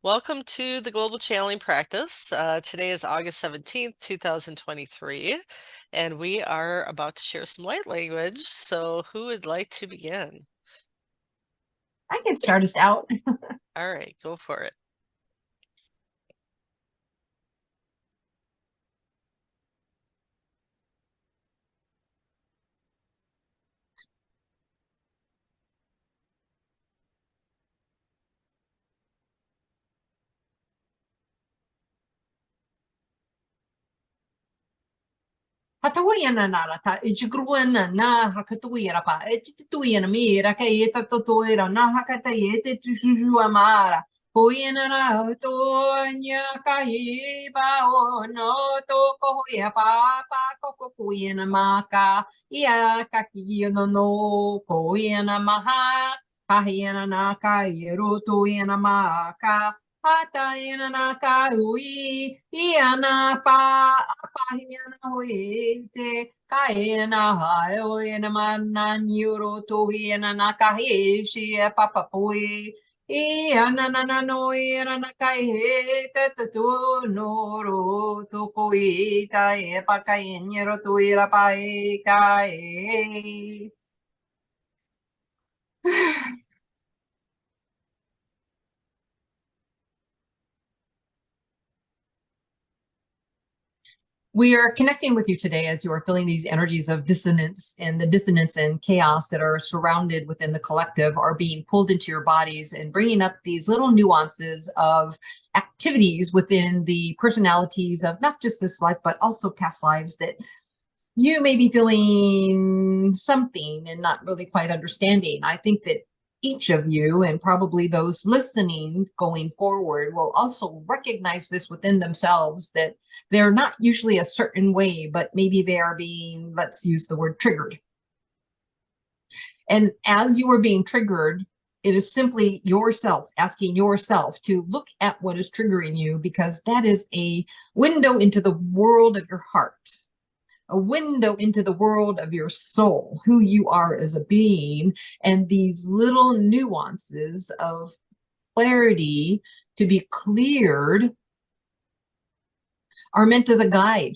Welcome to the Global Channeling Practice. Today is August 17th, 2023, and we are about to share some light language. So, who would like to begin? I can start us out. All right, go for it. Hatawiana narata, ichigruana na hakatuira pa, etituina mira, kaeta totoira, na hakataete chujuamara, poiena na tonya kahiba o no to koya papa, koko poiena maka, ia kaki no poiena maha, kahiena na kairu toiena maka. Hata ina na kaui, iana pa, pahiana hoite, kaena hae, ina mana niuro tuhiana na kahishi, papapui, iana na no, ina na kaihete, tu noro, tu kuita, e pakainero tuira pae, kae. We are connecting with you today as you are feeling these energies of dissonance, and the dissonance and chaos that are surrounded within the collective are being pulled into your bodies and bringing up these little nuances of activities within the personalities of not just this life, but also past lives that you may be feeling something and not really quite understanding. I think that each of you, and probably those listening going forward, will also recognize this within themselves, that they're not usually a certain way, but maybe they are being, let's use the word, triggered. And as you are being triggered, it is simply yourself asking yourself to look at what is triggering you, because that is a window into the world of your heart, a window into the world of your soul, who you are as a being, and these little nuances of clarity to be cleared are meant as a guide.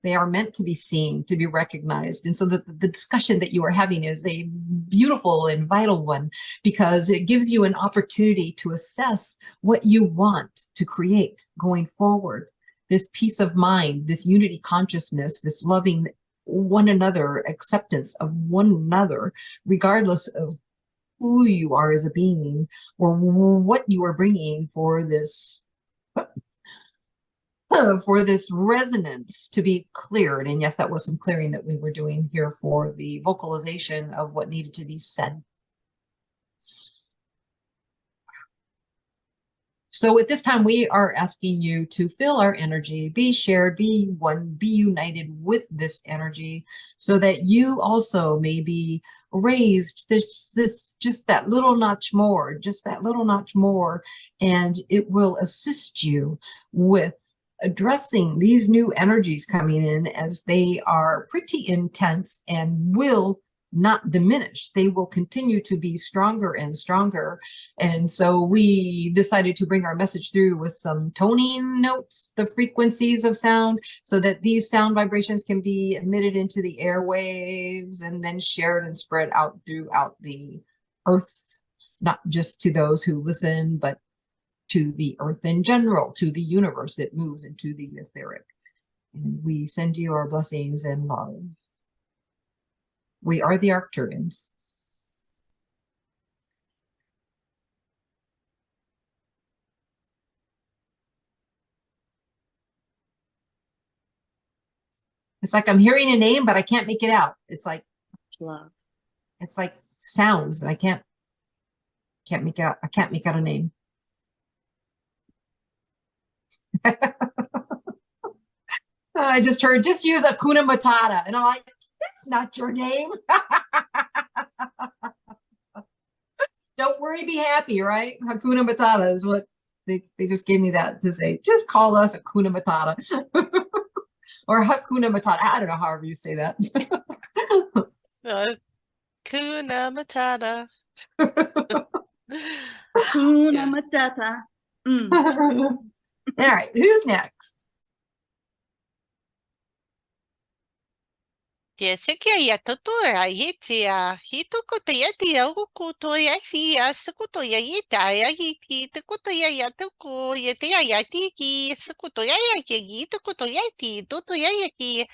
They are meant to be seen, to be recognized. And so the discussion that you are having is a beautiful and vital one, because it gives you an opportunity to assess what you want to create going forward. This peace of mind, this unity consciousness, this loving one another, acceptance of one another, regardless of who you are as a being or what you are bringing for this resonance to be cleared. And yes, that was some clearing that we were doing here for the vocalization of what needed to be said. So at this time, we are asking you to feel our energy, be shared, be one, be united with this energy, so that you also may be raised this just that little notch more, just that little notch more, and it will assist you with addressing these new energies coming in, as they are pretty intense and will not diminish. They will continue to be stronger and stronger. And so we decided to bring our message through with some toning notes, the frequencies of sound, so that these sound vibrations can be emitted into the airwaves and then shared and spread out throughout the earth, not just to those who listen, but to the earth in general, to the universe. It moves into the etheric. And we send you our blessings and love. We are the Arcturians. It's like I'm hearing a name, but I can't make it out. It's like Love. It's like sounds, and I can't make out. I can't make out a name. I just heard, just use Hakuna Matata, and I'm like, that's not your name. Don't worry, be happy, right? Hakuna Matata is what they just gave me that to say. Just call us Hakuna Matata. Or Hakuna Matata. I don't know, however you say that. Hakuna Matata. Hakuna Matata. Mm. All right, who's next? Kesekia totoa hitia hitukotea tia ukutoya sia sukutoya yitaya hiti tukotoya yatuko yetea yatiki sukutoya yaki tukotoya ti totoya yaki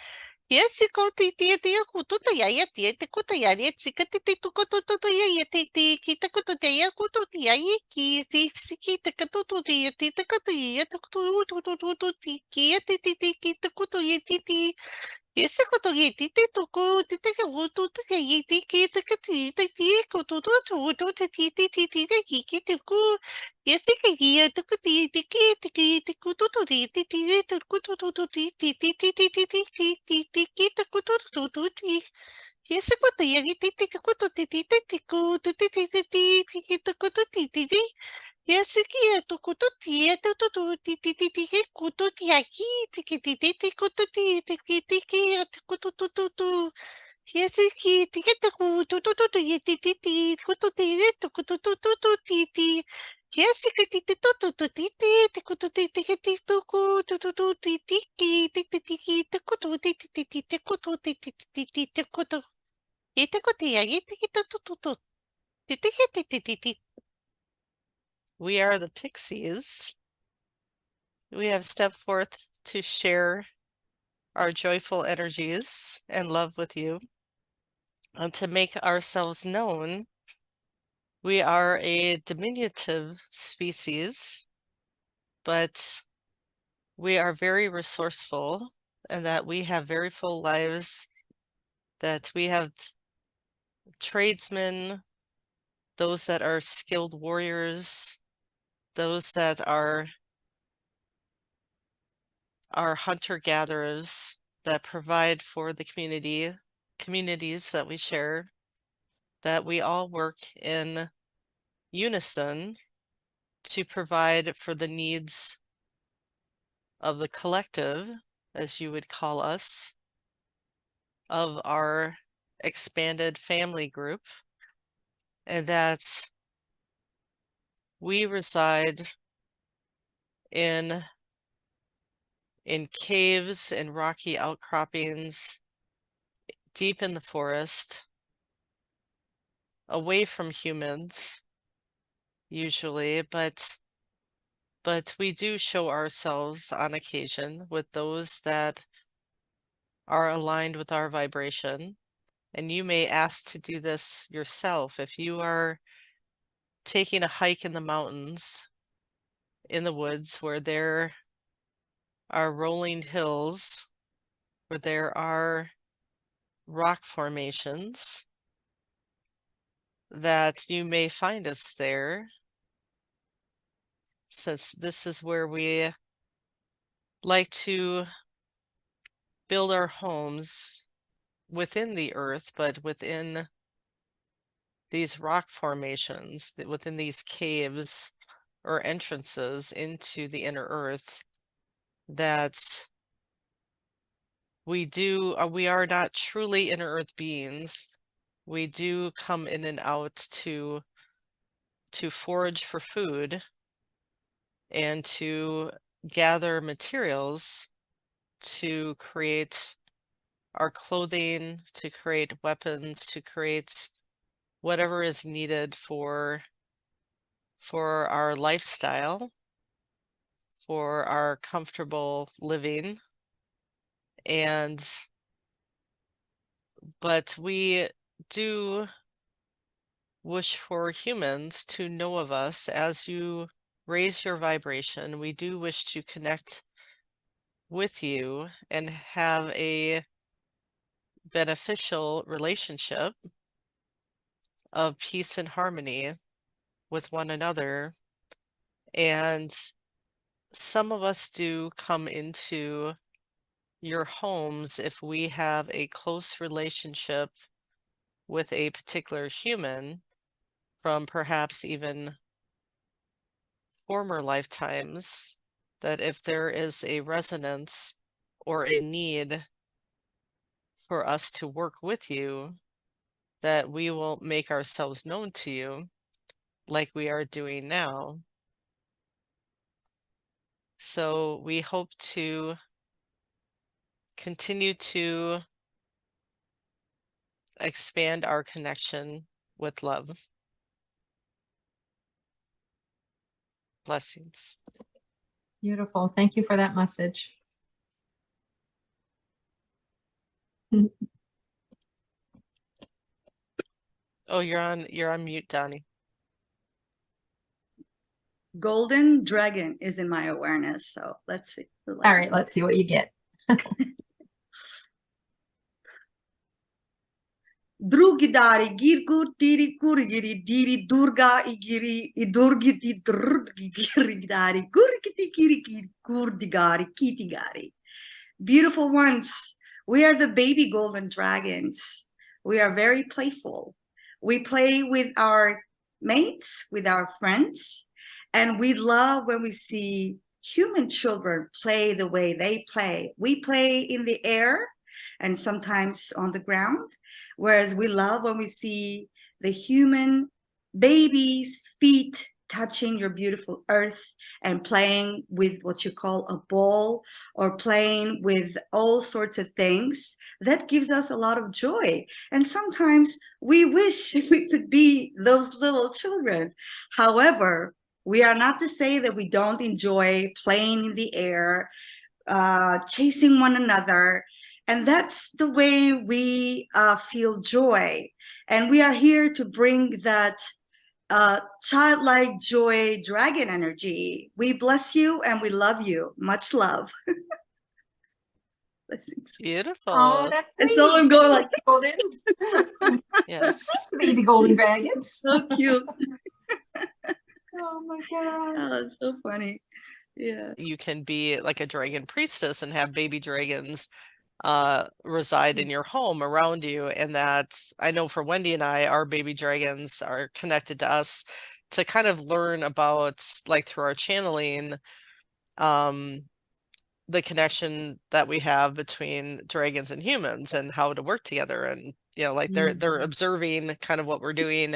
yesikoti tia tia kutotoya yati tukotoya yetsika titi tukototoya yati kita kutotoya kutotoya yaki siki tukotoya ti tukotoya tukotoya tiki yati tiki tukotoya titi esse cotoguete te tocou, te tecabuto, te caí, te que te cati, te que cototo, te te aqui, que te cu, esse caía, te cati, te cototo, te cototo, te cototo, esse cotoia, te cototo, te cu, te cototo, esse aqui é tucututi, é tututu, ti cututi aqui, ti cututi, é tucutututu. Esse aqui, ti tutututu, ti cututi, é tucutututu, ti. Esse que ti tututu, ti cututi, ti tucu, tututu, ti cututi, ti cututi, ti cutu. E te cuti, aí ti tututu, ti. We are the pixies. We have stepped forth to share our joyful energies and love with you and to make ourselves known. We are a diminutive species, but we are very resourceful and that we have very full lives, that we have tradesmen, those that are skilled warriors, those that are hunter-gatherers that provide for the communities that we share, that we all work in unison to provide for the needs of the collective, as you would call us, of our expanded family group, and that we reside in caves and rocky outcroppings deep in the forest, away from humans usually, but we do show ourselves on occasion with those that are aligned with our vibration. And you may ask to do this yourself if you are taking a hike in the mountains, in the woods, where there are rolling hills, where there are rock formations, that you may find us there, since this is where we like to build our homes within the earth, but within these rock formations, within these caves or entrances into the inner earth, that we are not truly inner earth beings. We do come in and out to forage for food and to gather materials to create our clothing, to create weapons, to create whatever is needed for our lifestyle, for our comfortable living. And but we do wish for humans to know of us as you raise your vibration. We do wish to connect with you and have a beneficial relationship of peace and harmony with one another. And some of us do come into your homes if we have a close relationship with a particular human from perhaps even former lifetimes, that if there is a resonance or a need for us to work with you, that we will make ourselves known to you like we are doing now. so we hope to continue to expand our connection with love. Blessings. Beautiful. Thank you for that message. Oh, you're on mute, Doni. Golden dragon is in my awareness, so let's see. All right, let's see what you get. Drugidari girgur tiri kurgiri diri durga igiri idurgiti drugigiri gurgiti kirikiri kurdigari kitigari. Beautiful ones, we are the baby golden dragons. We are very playful. We play with our mates, with our friends, and we love when we see human children play the way they play. We play in the air and sometimes on the ground, whereas we love when we see the human baby's feet touching your beautiful earth and playing with what you call a ball or playing with all sorts of things. That gives us a lot of joy. And sometimes we wish we could be those little children. However, we are not to say that we don't enjoy playing in the air, chasing one another. And that's the way we feel joy. And we are here to bring that childlike joy dragon energy. We bless you and we love you. Much love. Beautiful. Oh, that's sweet. And so I'm going like golden. Yes. Baby golden dragons. So cute. Oh my god. Oh, it's so funny. Yeah. You can be like a dragon priestess and have baby dragons reside in your home around you. And that's, I know for Wendy and I, our baby dragons are connected to us to kind of learn about, like through our channeling, the connection that we have between dragons and humans and how to work together. And, you know, like they're observing kind of what we're doing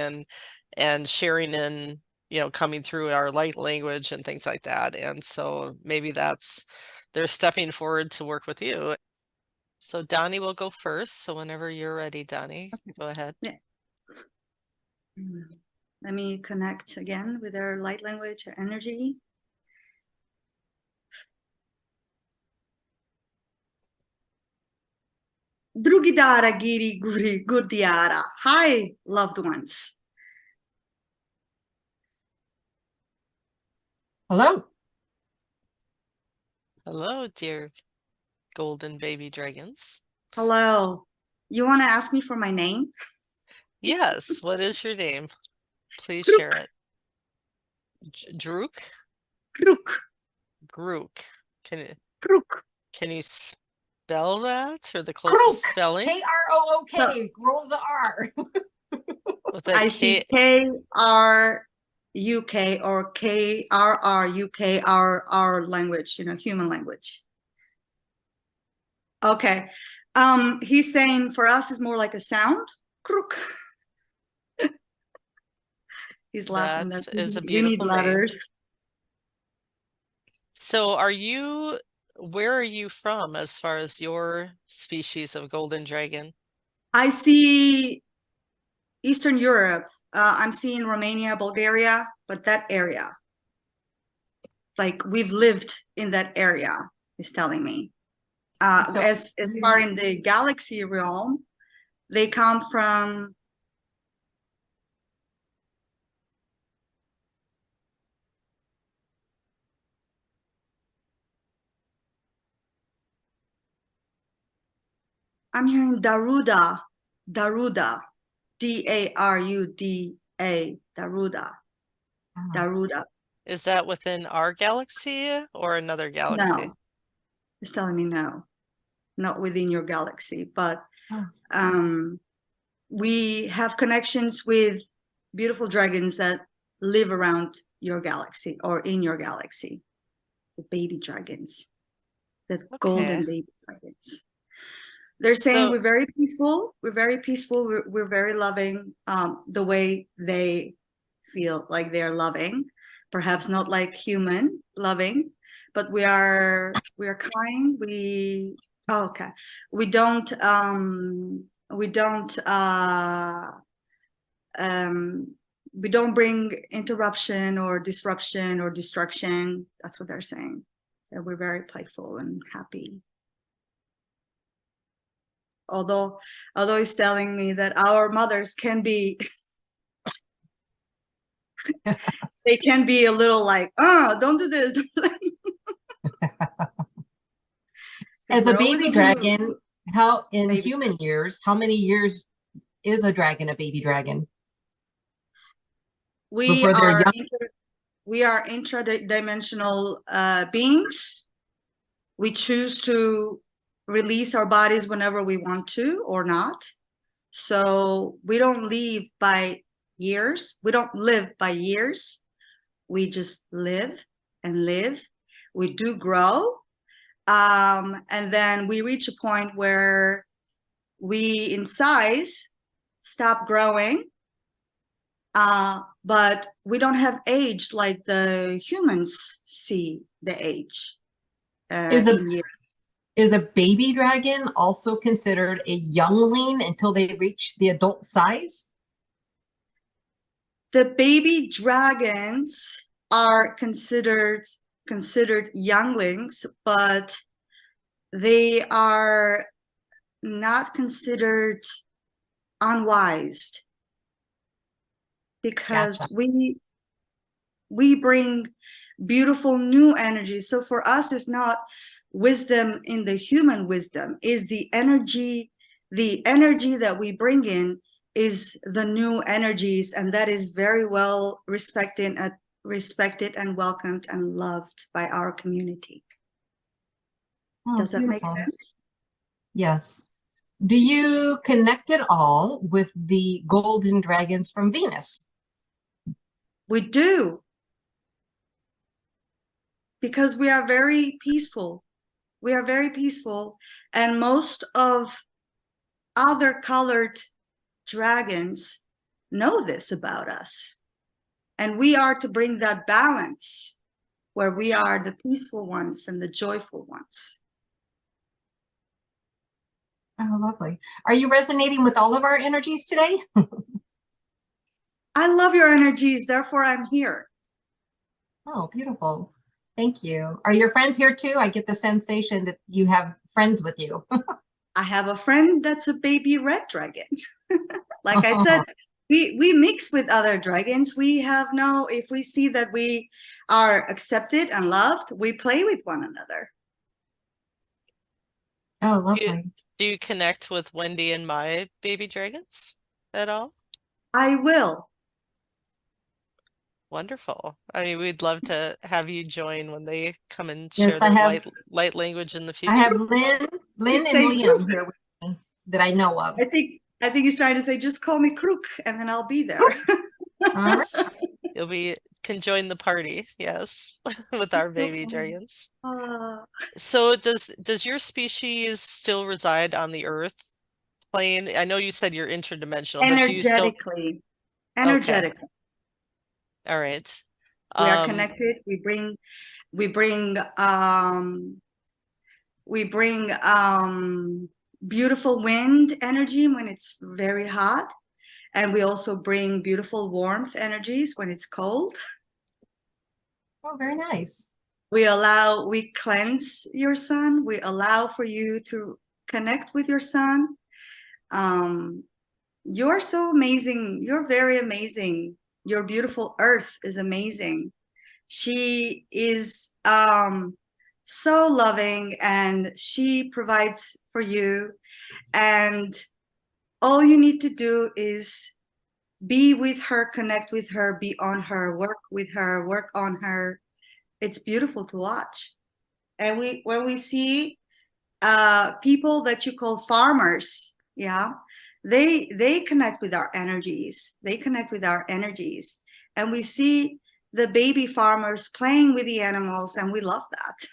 and sharing in, you know, coming through our light language and things like that. And so maybe they're stepping forward to work with you. So Doni will go first. So whenever you're ready, Doni, go ahead. Yeah. Let me connect again with our light language, our energy. Drugidara giri guri gurdiara. Hi, loved ones. Hello. Hello, dear golden baby dragons. Hello. You want to ask me for my name? Yes. What is your name? Please Krruk. share it. Druk? Krruk. Krruk. Krruk. Can you spell that or the closest Krruk. spelling? K-R-O-O-K. Roll the R. With a I see K-R-U-K or K-R-R-U-K-R-R language, you know, human language. Okay. He's saying for us is more like a sound. Krruk. He's laughing. That is a We need beautiful name. letters. So where are you from as far as your species of golden dragon? I see Eastern Europe. I'm seeing Romania, Bulgaria, but that area. Like we've lived in that area, he's telling me. So- as far in the galaxy realm, they come from I'm hearing Daruda, Daruda, D-A-R-U-D-A, Daruda, Daruda. Is that within our galaxy or another galaxy? No, he's telling me no, not within your galaxy, but we have connections with beautiful dragons that live around your galaxy or in your galaxy, the baby dragons, the golden baby dragons. They're saying we're very peaceful. We're very peaceful. We're very loving. The way they feel like they're loving. perhaps not like human loving, but we are kind. Okay. We don't we don't we don't bring interruption or disruption or destruction. That's what they're saying. That we're very playful and happy. Although he's telling me that our mothers can be they can be a little like, oh, don't do this. As a We're always baby on the move. dragon, how in Baby. human years, how many years is a dragon a baby dragon? We Before they're are young? we are intradimensional beings. We choose to release our bodies whenever we want to or not. So we don't live by years. We don't live by years. We just live and live. We do grow. And then we reach a point where we, in size, stop growing. But we don't have age like the humans see the age in years. Is a baby dragon also considered a youngling until they reach the adult size? The baby dragons are considered younglings, but they are not considered unwise, because Gotcha. we bring beautiful new energy. So for us, it's not wisdom in the human wisdom, is the energy that we bring in is the new energies, and that is very well respected and welcomed and loved by our community. Oh, Does that beautiful. make sense? Yes. Do you connect at all with the golden dragons from Venus? We do, because we are very peaceful. We are very peaceful, and most of other colored dragons know this about us. And we are to bring that balance where we are the peaceful ones and the joyful ones. Oh, lovely. Are you resonating with all of our energies today? I love your energies, therefore I'm here. Oh, beautiful. Thank you. Are your friends here too? I get the sensation that you have friends with you. I have a friend that's a baby red dragon. Like I said, we mix with other dragons. We have if we see that we are accepted and loved, we play with one another. Oh, lovely. Do you connect with Wendy and my baby dragons at all? I will. Wonderful. I mean, we'd love to have you join when they come and Yes, share I their have- light language in the future. I have Lynn and Liam here with me that I know of. I think he's trying to say, just call me Krruk and then I'll be there. All right. You'll can join the party, yes, with our baby dragons. Uh, So does your species still reside on the Earth plane? I know you said you're interdimensional, but do you still? energetically. All right. We are connected. We bring beautiful wind energy when it's very hot, and we also bring beautiful warmth energies when it's cold. Oh, very nice. We cleanse your sun. We allow for you to connect with your sun. You're so amazing. You're very amazing. Your beautiful earth is amazing. She is so loving, and she provides for you, and all you need to do is be with her, connect with her, be on her, work with her, work on her. It's beautiful to watch. And when we see people that you call farmers, yeah, they connect with our energies. They connect with our energies, and we see the baby farmers playing with the animals, and we love that.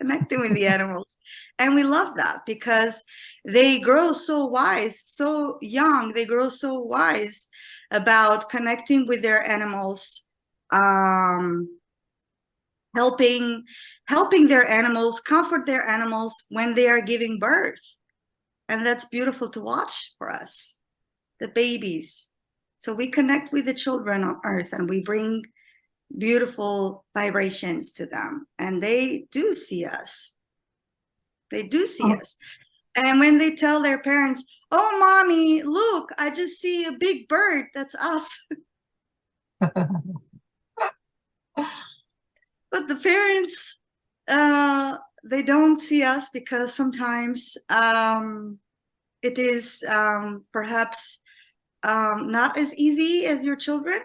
Connecting with the animals, and we love that because they grow so wise, so young. They grow so wise about connecting with their animals um, helping their animals, comfort their animals when they are giving birth. And that's beautiful to watch for us, the babies. So we connect with the children on earth and we bring beautiful vibrations to them. And they do see us. They do see Oh. us. And when they tell their parents, oh, mommy, look, I just see a big bird, that's us. But the parents, they don't see us because sometimes it is perhaps not as easy as your children.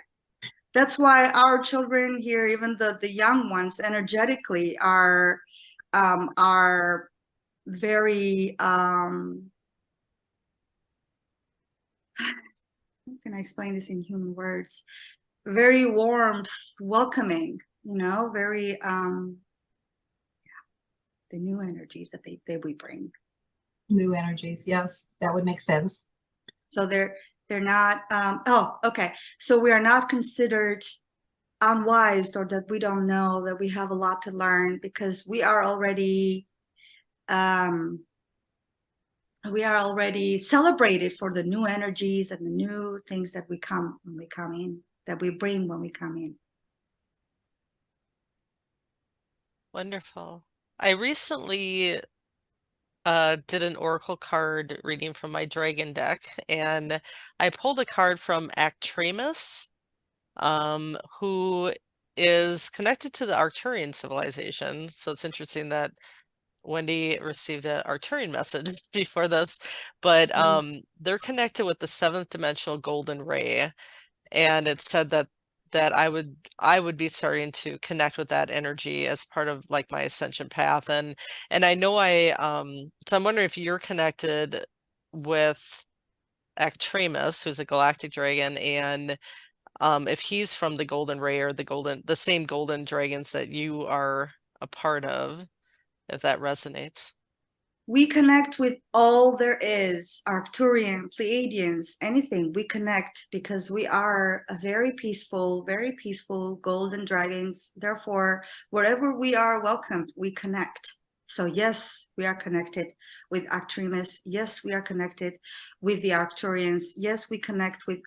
That's why our children here, even the young ones, energetically are very how can I explain this in human words? Very warm, welcoming, you know, very the new energies that we bring. New energies, yes, that would make sense. So they're not oh, okay. So we are not considered unwise or that we don't know, that we have a lot to learn, because we are already celebrated for the new energies and the new things that we come when we come in, that we bring when we come in. Wonderful. I recently did an oracle card reading from my dragon deck, and I pulled a card from Actramus, who is connected to the Arcturian civilization. So it's interesting that Wendy received an Arcturian message before this, but they're connected with the seventh dimensional golden ray, and it said that I would be starting to connect with that energy as part of like my ascension path, and I know so I'm wondering if you're connected with Actramus, who's a galactic dragon, and if he's from the golden ray or the same golden dragons that you are a part of, if that resonates. We connect with all there is, Arcturian, Pleiadians, anything. We connect because we are a very peaceful golden dragons. Therefore, wherever we are welcomed, we connect. So yes, we are connected with Actramus. Yes, we are connected with the Arcturians. Yes, we connect with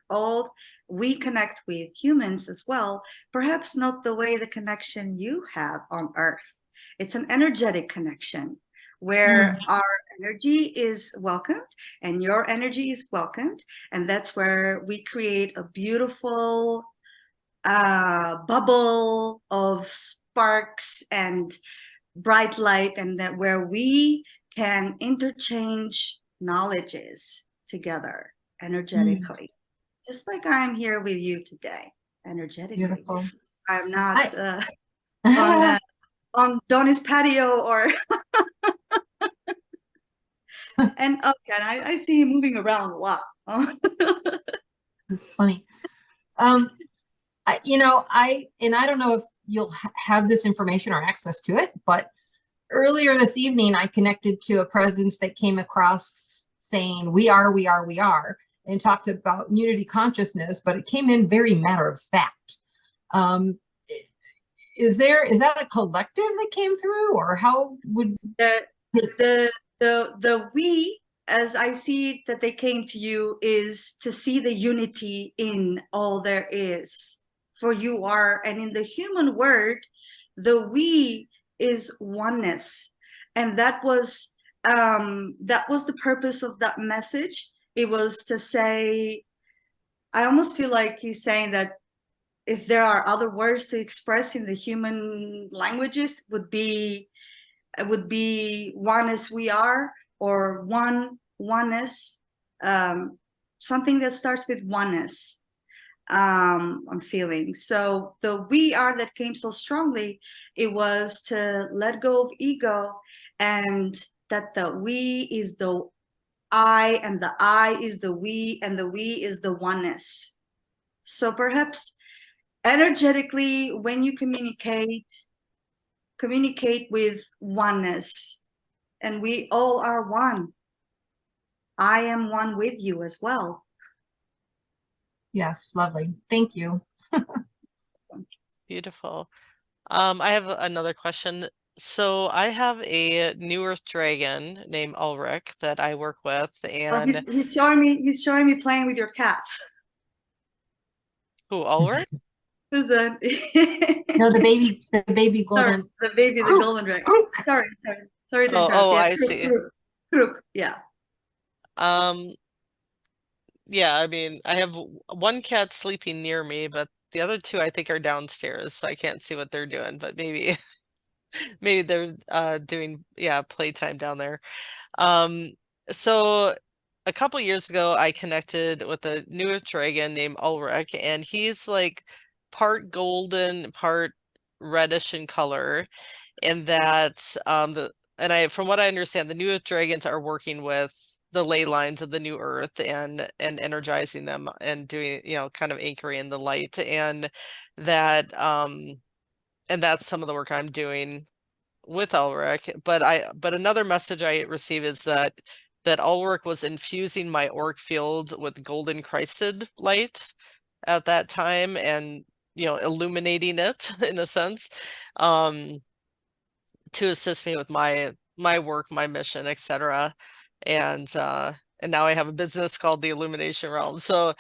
humans as well. Perhaps not the way the connection you have on Earth. It's an energetic connection where our energy is welcomed and your energy is welcomed. And that's where we create a beautiful bubble of sparks and bright light, and that where we can interchange knowledges together energetically. Just like I'm here with you today, energetically. Beautiful. I'm not on Doni's patio or and okay, I see him moving around a lot. It's funny. I don't know if you'll have this information or access to it, but earlier this evening, I connected to a presence that came across saying, we are, and talked about unity consciousness, but it came in very matter of fact. Is that a collective that came through, or how would the we, as I see it, that they came to you, is to see the unity in all there is. For you are, and in the human word, the we is oneness, and that was the purpose of that message. It was to say, I almost feel like he's saying that if there are other words to express in the human languages, would be one as we are, or oneness, something that starts with oneness. I'm feeling. So the we are that came so strongly, it was to let go of ego, and that the we is the I, and the I is the we, and the we is the oneness. So perhaps energetically, when you communicate with oneness, and we all are one. I am one with you as well. Yes, lovely. Thank you. Beautiful. I have another question. So I have a New Earth dragon named Ulrich that I work with, Oh, and he's showing me playing with your cats. who, Ulrich? Susan. No, the baby Sorry, golden. the baby, the Krruk, golden dragon. Krruk. Sorry to Oh, interrupt. Yeah, I see. Krruk. Yeah. Um, yeah, I mean, I have one cat sleeping near me, but the other two I think are downstairs, so I can't see what they're doing, but maybe maybe they're doing, yeah, playtime down there. Um, so a couple years ago, I connected with a new dragon named Ulrich, and he's like part golden, part reddish in color. And that from what I understand, the new dragons are working with the ley lines of the new earth and energizing them and doing, kind of anchoring the light, that and that's some of the work I'm doing with Ulrich. But another message I received is that Ulrich was infusing my auric field with golden Christed light at that time, and illuminating it in a sense, to assist me with my work, my mission, etc. And now I have a business called the Illumination Realm. So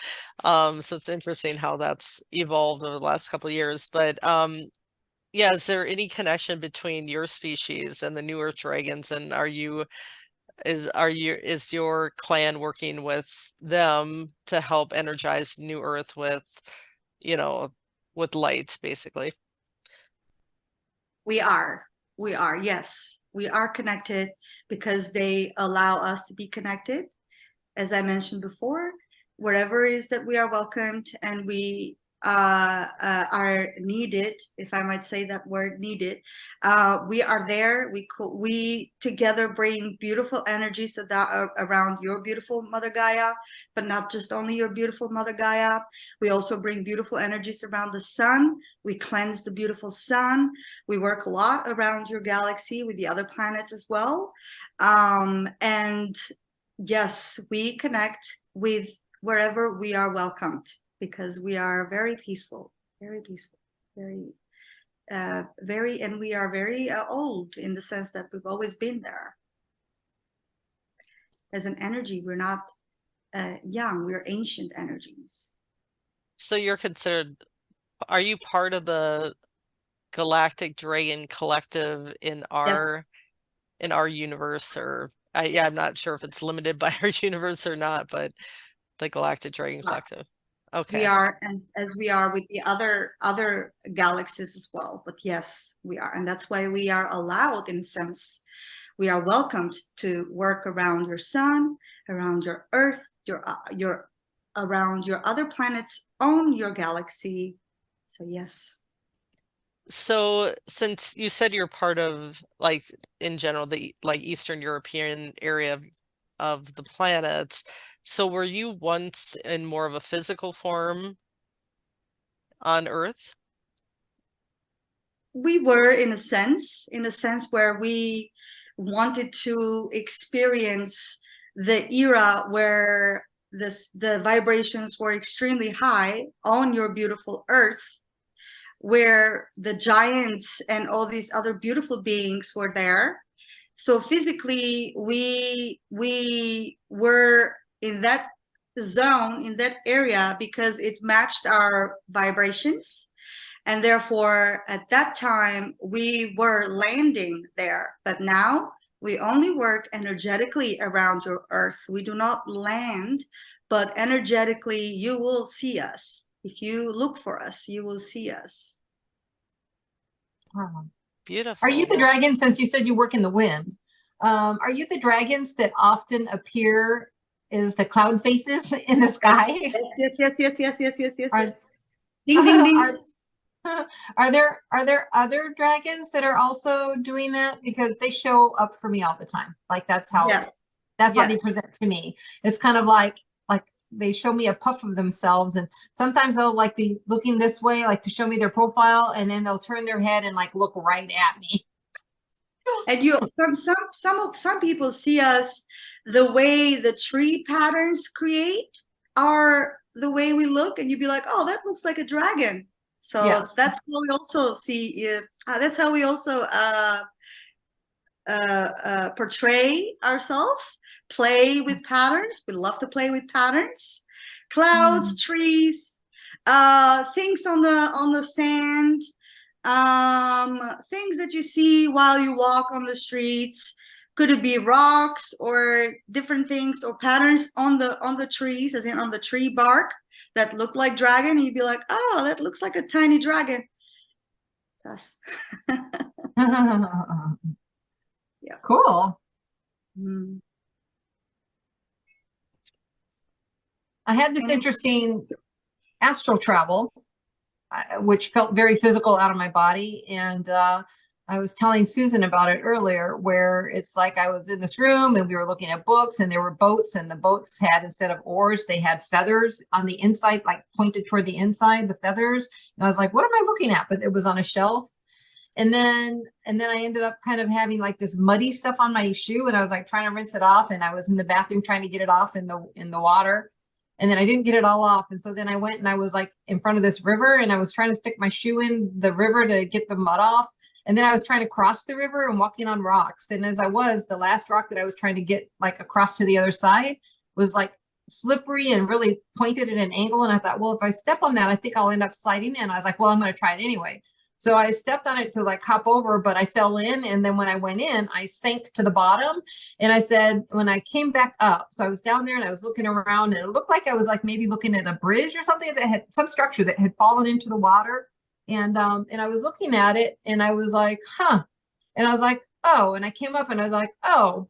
it's interesting how that's evolved over the last couple of years. But yeah, is there any connection between your species and the New Earth Dragons? And is your clan working with them to help energize New Earth you know, with light, basically? We are. Yes. We are connected because they allow us to be connected. As I mentioned before, wherever it is that we are welcomed and we are needed, if I might say that word, needed, we are there. We together bring beautiful energies that are around your beautiful Mother Gaia, but not just only your beautiful Mother Gaia. We also bring beautiful energies around the sun. We cleanse the beautiful sun. We work a lot around your galaxy with the other planets as well. And yes, we connect with wherever we are welcomed because we are very peaceful, very, and we are very old in the sense that we've always been there. As an energy, we're not young, we're ancient energies. So are you part of the Galactic Dragon Collective in our universe? Or I'm not sure if it's limited by our universe or not, but the Galactic Dragon Collective. Okay. We are, and as we are with the other galaxies as well. But yes, we are, and that's why we are allowed, in a sense, we are welcomed to work around your sun, around your Earth, your around your other planets on your galaxy. So yes. So since you said you're part of, like, in general, the Eastern European area of the planet, so were you once in more of a physical form on Earth? We were, in a sense where we wanted to experience the era where the vibrations were extremely high on your beautiful Earth, where the giants and all these other beautiful beings were there. So physically, we were in that zone, in that area, because it matched our vibrations. And therefore, at that time, we were landing there. But now we only work energetically around your Earth. We do not land, but energetically, you will see us. If you look for us, you will see us. Beautiful. Are you the dragon, since you said you work in the wind? Are you the dragons that often appear as the cloud faces in the sky? Yes. Ding, ding, ding. Are there other dragons that are also doing that? Because they show up for me all the time. Like that's how they present to me. It's kind of like they show me a puff of themselves, and sometimes they'll like be looking this way, like to show me their profile, and then they'll turn their head and like look right at me. And some people see us the way the tree patterns create are the way we look, and you'd be like, oh, that looks like a dragon. So Yes. that's how we also see that's how we also portray ourselves, play with patterns. We love to play with patterns. Clouds, trees, things on the sand, things that you see while you walk on the streets. Could it be rocks or different things or patterns on the trees, as in on the tree bark that look like dragon? You'd be like, oh, that looks like a tiny dragon. It's us. Yeah. Cool. Mm. I had this interesting astral travel, which felt very physical out of my body. And I was telling Susan about it earlier, where it's like I was in this room and we were looking at books and there were boats, and the boats had, instead of oars, they had feathers on the inside, like pointed toward the inside, the feathers. And I was like, what am I looking at? But it was on a shelf. And then I ended up kind of having like this muddy stuff on my shoe, and I was like trying to rinse it off, and I was in the bathroom trying to get it off in the water. And then I didn't get it all off. And so then I went and I was like in front of this river, and I was trying to stick my shoe in the river to get the mud off. And then I was trying to cross the river and walking on rocks. And as I was, the last rock that I was trying to get like across to the other side was like slippery and really pointed at an angle. And I thought, well, if I step on that, I think I'll end up sliding in. I was like, well, I'm going to try it anyway. So I stepped on it to like hop over, but I fell in. And then when I went in, I sank to the bottom. And I said, when I came back up, so I was down there and I was looking around, and it looked like I was like maybe looking at a bridge or something that had some structure that had fallen into the water. And I was looking at it and I was like, huh. And I was like, oh, and I came up and I was like, oh,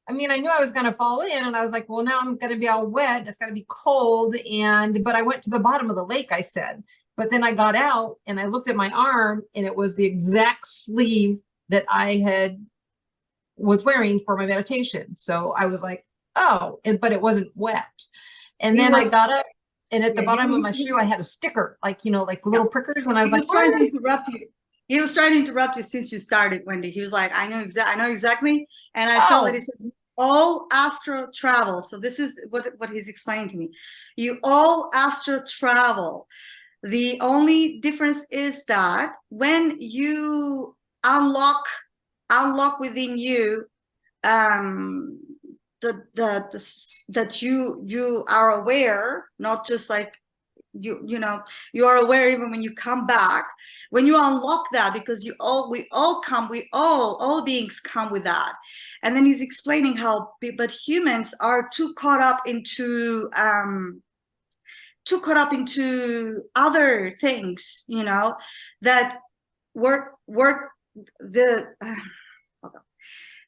I mean, I knew I was going to fall in, and I was like, well, now I'm going to be all wet. It's going to be cold. But I went to the bottom of the lake, I said. But then I got out and I looked at my arm, and it was the exact sleeve that I was wearing for my meditation. So I was like, oh, but it wasn't wet. And then I got up, and at the bottom of my shoe, I had a sticker, like, like little prickers. And I was like, trying to interrupt you. He was trying to interrupt you since you started, Wendy. He was like, I know exactly. And I felt that he said, all astral travel. So this is what he's explaining to me. You all astral travel. The only difference is that when you unlock within you that you are aware, not just like you are aware even when you come back, when you unlock that, because all beings come with that. And then he's explaining how, but humans are too caught up into other things, that work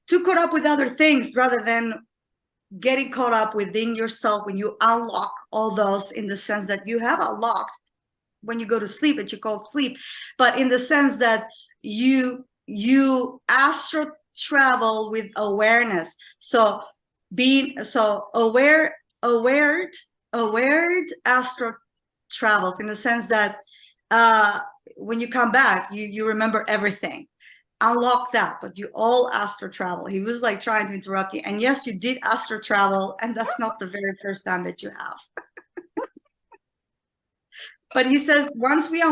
too caught up with other things rather than getting caught up within yourself when you unlock all those, in the sense that you have unlocked when you go to sleep, that you call sleep, but in the sense that you astral travel with awareness. So being aware astral travels, in the sense that when you come back, you remember everything. Unlock that, but you all astral travel. He was like trying to interrupt you, and yes, you did astral travel, and that's not the very first time that you have. But he says, once we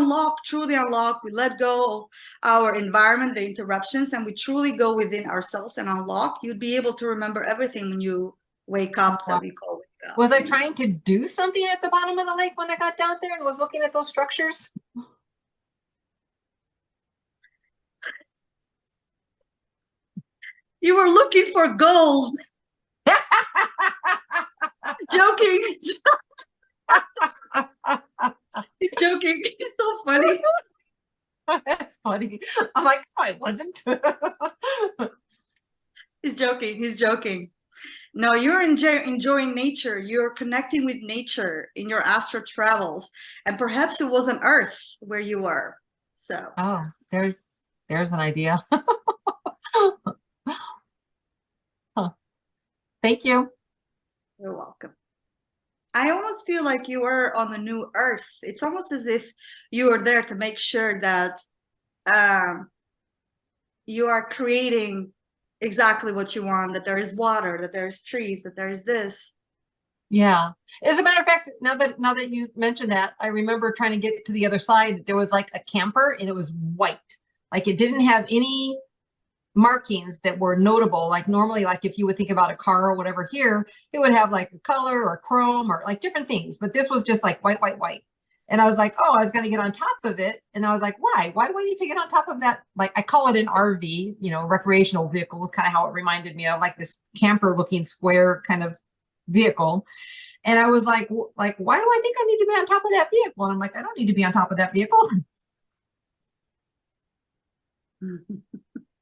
truly unlock, we let go of our environment, the interruptions, and we truly go within ourselves and unlock, you'd be able to remember everything when you wake up, that we call wake up. Was I trying to do something at the bottom of the lake when I got down there and was looking at those structures? You were looking for gold. Joking. He's joking. He's so funny. That's funny. I'm like, oh, I wasn't. He's joking. No, you're enjoying nature. You're connecting with nature in your astral travels, and perhaps it was on Earth where you were. So there's an idea. Huh. Thank you. You're welcome. I almost feel like you were on the new Earth. It's almost as if you were there to make sure that you are creating exactly what you want, that there is water, that there's trees, that there's this. Yeah. As a matter of fact, now that you mentioned that, I remember trying to get to the other side. There was like a camper and it was white. Like it didn't have any markings that were notable. Like normally, like if you would think about a car or whatever here, it would have like a color or chrome or like different things. But this was just like white, white, white. And I was like, oh, I was going to get on top of it. And I was like, why? Why do I need to get on top of that? Like I call it an RV, you know, recreational vehicle was kind of how it reminded me of, like this camper looking square kind of vehicle. And I was like, why do I think I need to be on top of that vehicle? And I'm like, I don't need to be on top of that vehicle.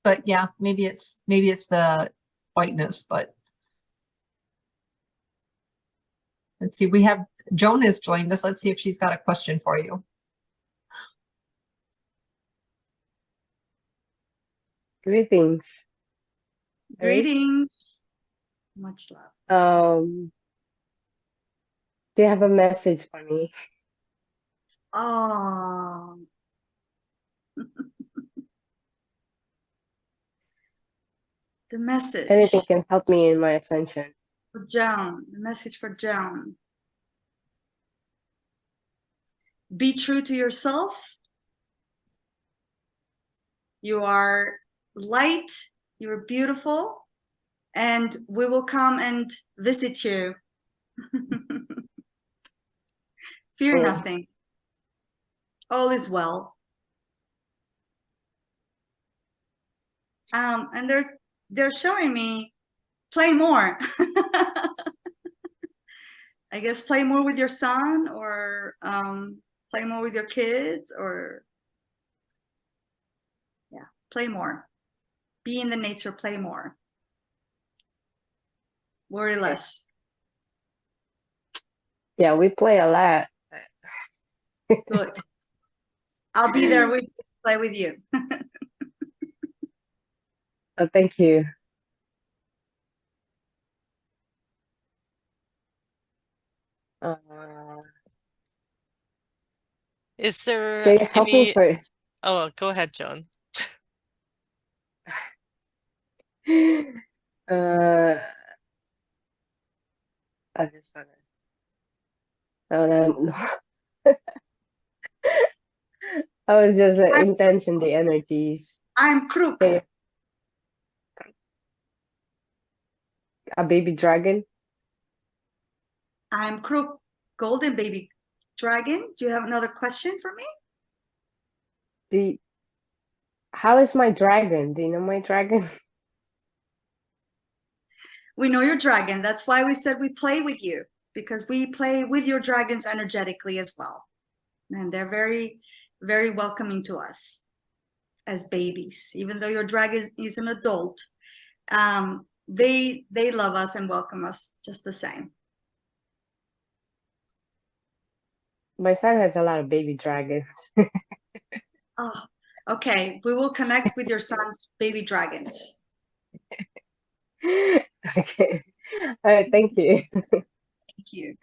But yeah, maybe it's the whiteness, but let's see. We have Joan has joined us. Let's see if she's got a question for you. Greetings. Erik. Greetings. Much love. Do you have a message for me? Oh. The message. Anything can help me in my ascension. For Joan. The message for Joan. Be true to yourself. You are light. You are beautiful. And we will come and visit you. Fear nothing. All is well. And they're showing me play more. I guess play more with your son, or play more with your kids, or yeah, play more. Be in the nature, play more. Worry less. Yeah, we play a lot. Good. I'll be there with you, play with you. Oh, thank you. Is there Can you help me any? for? Oh, go ahead, Joan. I just wanna. No. I was just intense in the energies. I'm Krruk. Okay. A baby dragon. I'm Krruk, golden baby dragon. Do you have another question for me? How is my dragon? Do you know my dragon? We know your dragon. That's why we said we play with you, because we play with your dragons energetically as well. And they're very, very welcoming to us as babies. Even though your dragon is an adult, they love us and welcome us just the same. My son has a lot of baby dragons. Oh, okay. We will connect with your son's baby dragons. Okay. All right. Thank you. Thank you.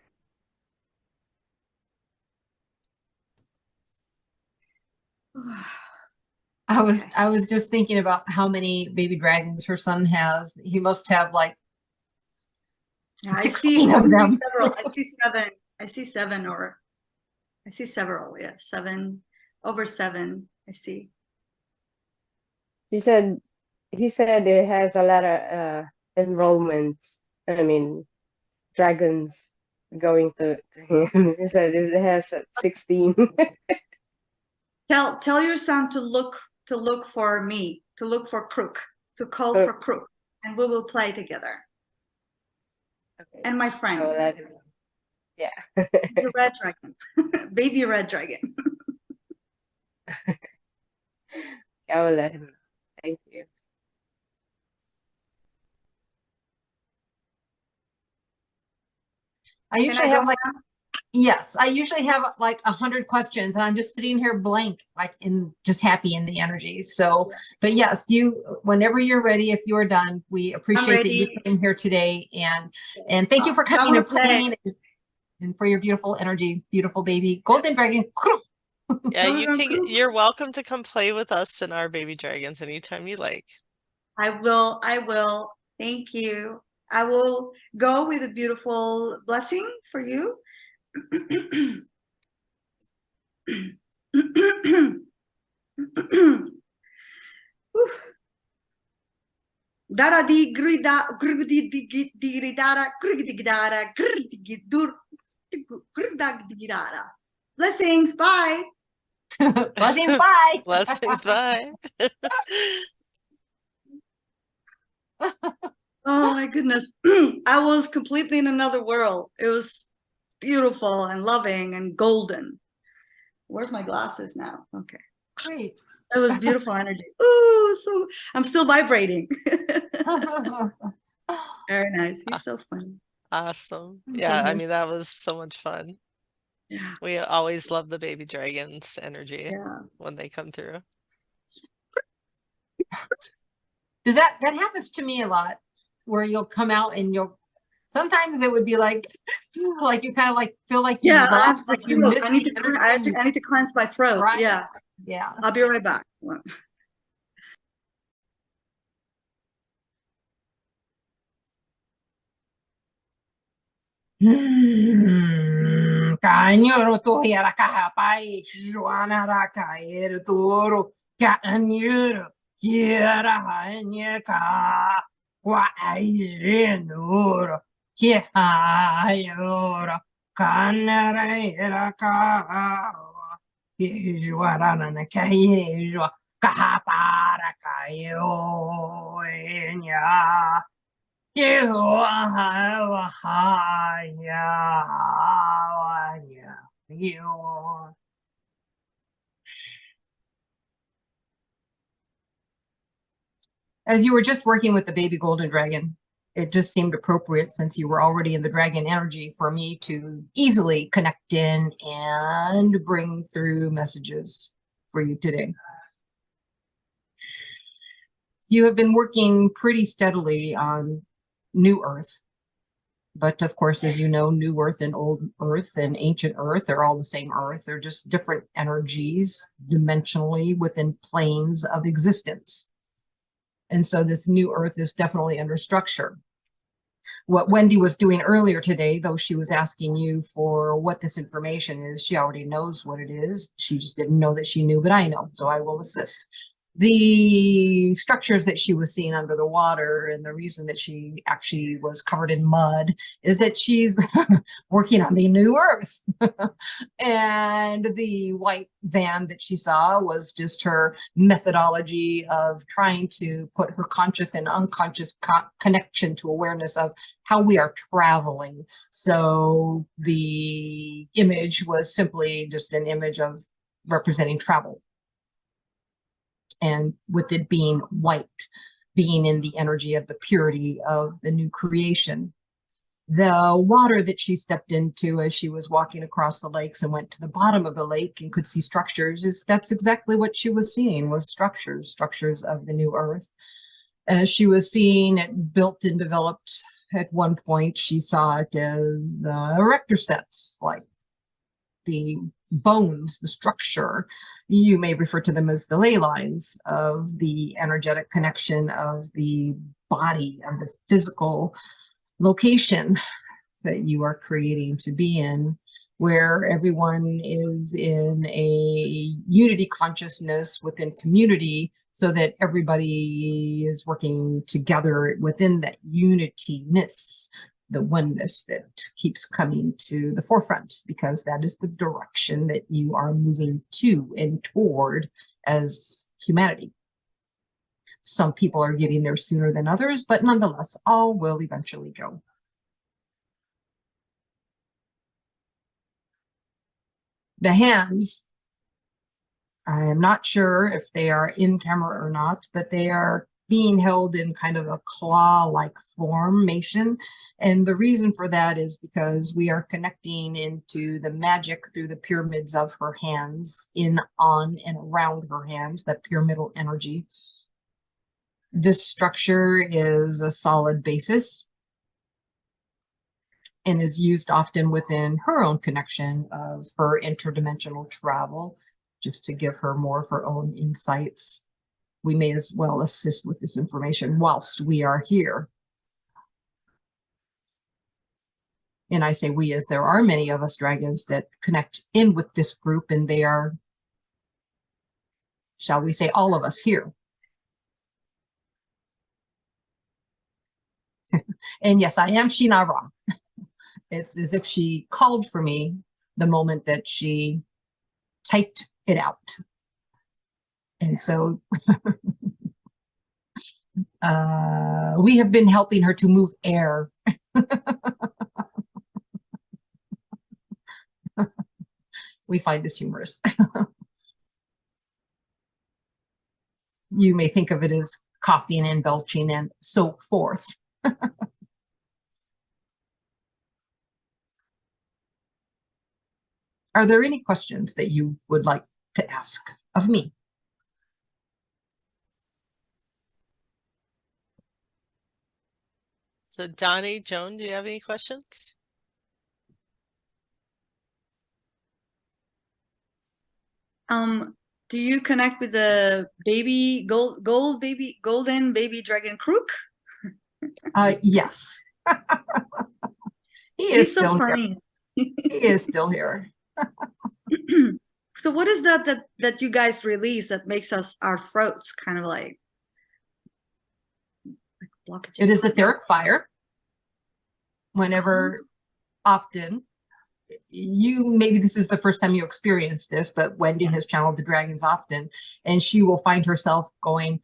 I was just thinking about how many baby dragons her son has. He must have like Yeah, I 16 see of them. several. I see seven. I see seven, or I see several. Yeah, seven, over seven. I see. He said it has a lot of enrollments. I mean, dragons going to him. He said it has 16. Tell your son to look for me, to look for Krruk, to call for Krruk, and we will play together. Okay. And my friend. I will let him know. Yeah. The red dragon, baby red dragon. I will let him know. Thank you. I usually have like, yes, I usually have like 100 questions and I'm just sitting here blank, like just happy in the energy. So, but yes, whenever you're ready, if you're done, we appreciate that you came here today, and thank you for coming and playing and for your beautiful energy, beautiful baby golden dragon. Yeah, you're welcome to come play with us and our baby dragons anytime you like. I will. Thank you. I will go with a beautiful blessing for you. Dara di grida gridi di gridara gridi gidara gridi gidur grida gidara. Blessings, bye. Blessings, bye. Blessings, bye. Oh my goodness. I was completely in another world. It was beautiful and loving and golden. Where's my glasses now? Okay. Great. It was beautiful energy. Ooh, so I'm still vibrating. Very nice. He's so funny. Awesome. Yeah, I mean, that was so much fun. Yeah. We always love the baby dragons energy Yeah. when they come through. Does that happens to me a lot, where you'll come out and sometimes it would be like you kind of like feel like you lost, like you missed. I need to cleanse my throat. Right? Yeah. Yeah. I'll be right back. Kanyoro to yara kahapai, Joana rakair toro, Kanyoro, Kiara hanyaka, Kwa aijenoro, Kihayoro, Kanara ka, Kijuarana nakayejua, Kahapara kayo, enya. As you were just working with the baby golden dragon, it just seemed appropriate, since you were already in the dragon energy, for me to easily connect in and bring through messages for you today. You have been working pretty steadily on New Earth. But of course, as you know, New Earth and Old Earth and Ancient Earth are all the same Earth. They're just different energies dimensionally within planes of existence. And so this New Earth is definitely under structure. What Wendy was doing earlier today, though she was asking you for what this information is, she already knows what it is. She just didn't know that she knew, but I know, so I will assist. The structures that she was seeing under the water, and the reason that she actually was covered in mud, is that she's working on the New Earth. And the white van that she saw was just her methodology of trying to put her conscious and unconscious connection to awareness of how we are traveling. So the image was simply just an image of representing travel. And with it being white, being in the energy of the purity of the new creation. The water that she stepped into as she was walking across the lakes and went to the bottom of the lake and could see structures, that's exactly what she was seeing, was structures of the new earth. As she was seeing it built and developed, at one point she saw it as erector sets, like the bones, the structure. You may refer to them as the ley lines of the energetic connection of the body, of the physical location that you are creating to be in, where everyone is in a unity consciousness within community, so that everybody is working together within that unityness, the oneness that keeps coming to the forefront, because that is the direction that you are moving to and toward as humanity. Some people are getting there sooner than others, but nonetheless, all will eventually go. The hands, I am not sure if they are in camera or not, but they are being held in kind of a claw-like formation. And the reason for that is because we are connecting into the magic through the pyramids of her hands, in, on, and around her hands, that pyramidal energy. This structure is a solid basis and is used often within her own connection of her interdimensional travel, just to give her more of her own insights. We may as well assist with this information whilst we are here. And I say we, as there are many of us dragons that connect in with this group, and they are, shall we say, all of us here. And yes, I am Shinara. It's as if she called for me the moment that she typed it out. And so we have been helping her to move air. We find this humorous. You may think of it as coughing and belching and so forth. Are there any questions that you would like to ask of me? So Doni, Joan, do you have any questions? Do you connect with the baby golden baby dragon Krruk? Yes. He He's is so still funny. here. He is still here. So what is that you guys release that makes our throats kind of like blockages? It is etheric fire. Whenever, often, maybe this is the first time you experience this, but Wendy has channeled the dragons often, and she will find herself going,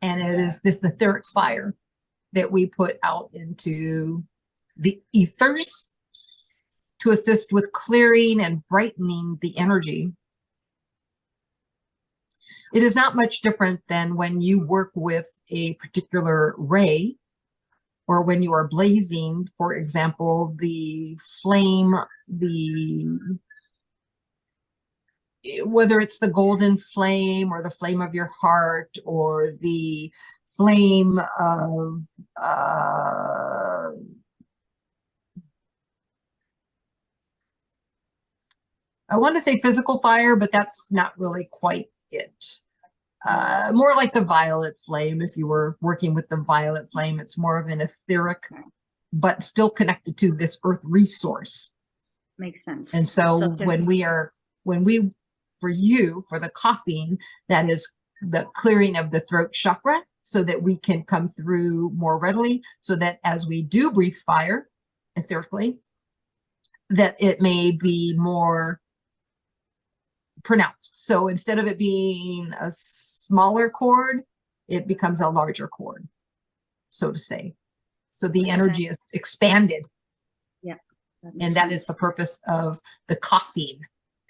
and it is this etheric fire that we put out into the ethers to assist with clearing and brightening the energy. It is not much different than when you work with a particular ray, or when you are blazing, for example, the flame, whether it's the golden flame or the flame of your heart or the flame of I want to say physical fire, but that's not really quite it. More like the violet flame. If you were working with the violet flame, it's more of an etheric, but still connected to this earth resource. Makes sense. And so for the coughing, that is the clearing of the throat chakra so that we can come through more readily, so that as we do breathe fire etherically, that it may be more pronounced. So instead of it being a smaller chord, it becomes a larger chord, so to say. So the energy is expanded. Yeah. And that is the purpose of the coughing,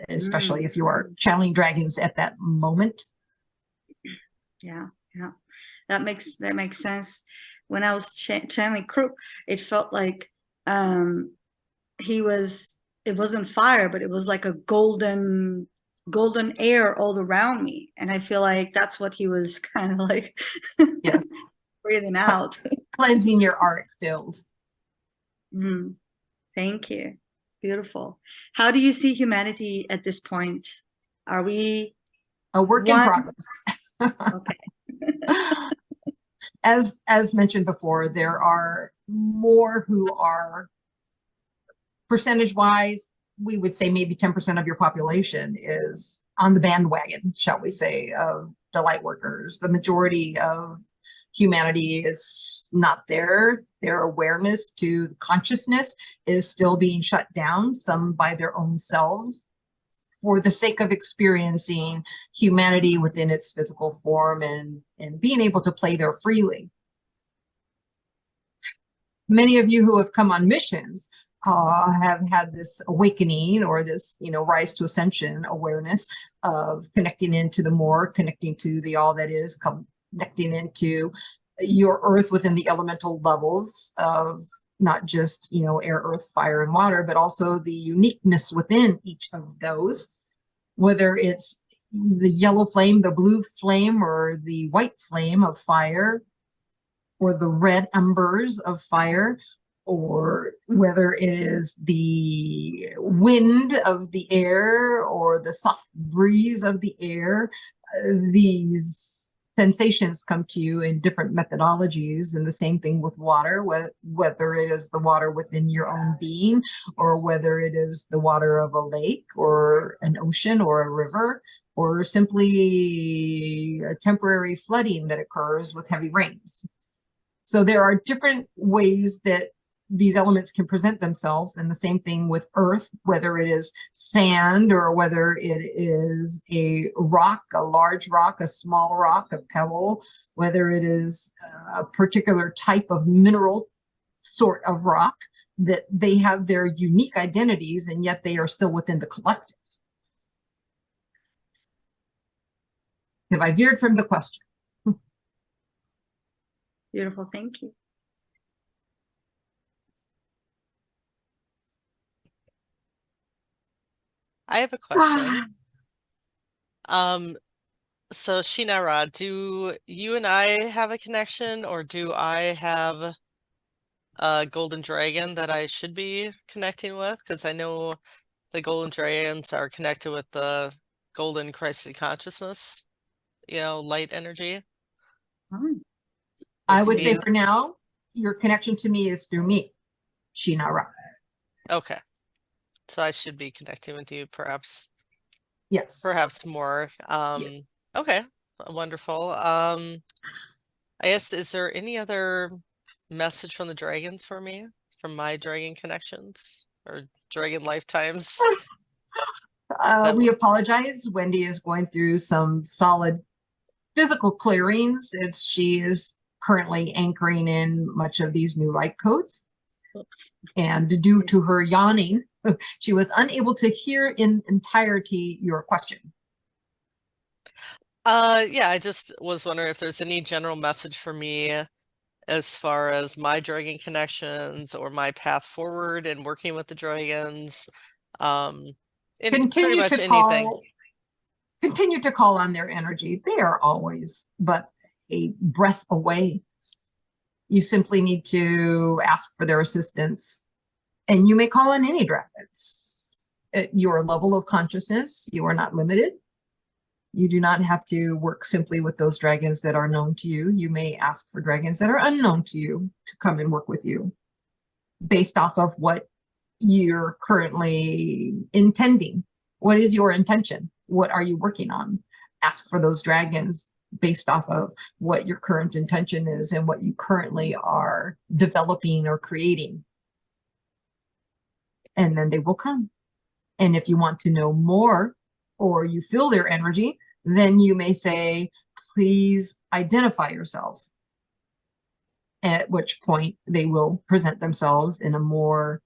especially if you are channeling dragons at that moment. Yeah, yeah. That makes sense. When I was channeling Krruk, it felt like it wasn't fire, but it was like a golden air all around me, and I feel like that's what he was kind of like yes, breathing out, cleansing your art field. Thank you. Beautiful. How do you see humanity at this point? Are we a work in progress? Okay. As mentioned before, there are more who are, percentage wise, we would say maybe 10% of your population is on the bandwagon, shall we say, of the light workers. The majority of humanity is not there. Their awareness to consciousness is still being shut down, some by their own selves, for the sake of experiencing humanity within its physical form and being able to play there freely. Many of you who have come on missions have had this awakening, or this, rise to ascension awareness of connecting into the more, connecting to the all that is, connecting into your earth within the elemental levels of not just, air, earth, fire, and water, but also the uniqueness within each of those, whether it's the yellow flame, the blue flame, or the white flame of fire, or the red embers of fire, or whether it is the wind of the air or the soft breeze of the air. These sensations come to you in different methodologies, and the same thing with water, whether it is the water within your own being, or whether it is the water of a lake or an ocean or a river, or simply a temporary flooding that occurs with heavy rains. So there are different ways that these elements can present themselves, and the same thing with earth, whether it is sand or whether it is a rock, a large rock, a small rock, a pebble, whether it is a particular type of mineral sort of rock, that they have their unique identities, and yet they are still within the collective. Have I veered from the question? Beautiful, thank you. I have a question. So Shinara, do you and I have a connection, or do I have a golden dragon that I should be connecting with? Because I know the golden dragons are connected with the golden Christed consciousness, light energy. I It's would say being- for now, your connection to me is through me, Shinara. Okay. So I should be connecting with you, perhaps Yes. more. Okay, wonderful. I guess, is there any other message from the dragons for me, from my dragon connections or dragon lifetimes? We apologize. Wendy is going through some solid physical clearings. She is currently anchoring in much of these new light codes. And due to her yawning, she was unable to hear in entirety your question. Yeah, I just was wondering if there's any general message for me as far as my dragon connections or my path forward and working with the dragons. In pretty Continue much to anything. continue to call on their energy. They are always but a breath away. You simply need to ask for their assistance, and you may call on any dragons. At your level of consciousness, you are not limited. You do not have to work simply with those dragons that are known to you. You may ask for dragons that are unknown to you to come and work with you based off of what you're currently intending. What is your intention? What are you working on? Ask for those dragons based off of what your current intention is and what you currently are developing or creating. And then they will come. And if you want to know more, or you feel their energy, then you may say, please identify yourself. At which point they will present themselves in a more,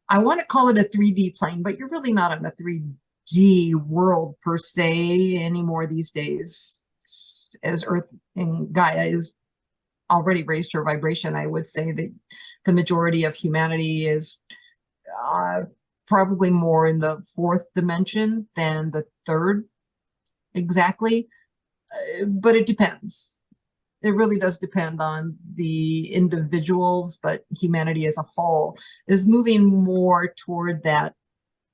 I want to call it a 3D plane, but you're really not in a 3D world per se anymore these days. As Earth and Gaia is already raised her vibration, I would say that the majority of humanity is probably more in the fourth dimension than the third exactly, but it depends. It really does depend on the individuals, but humanity as a whole is moving more toward that,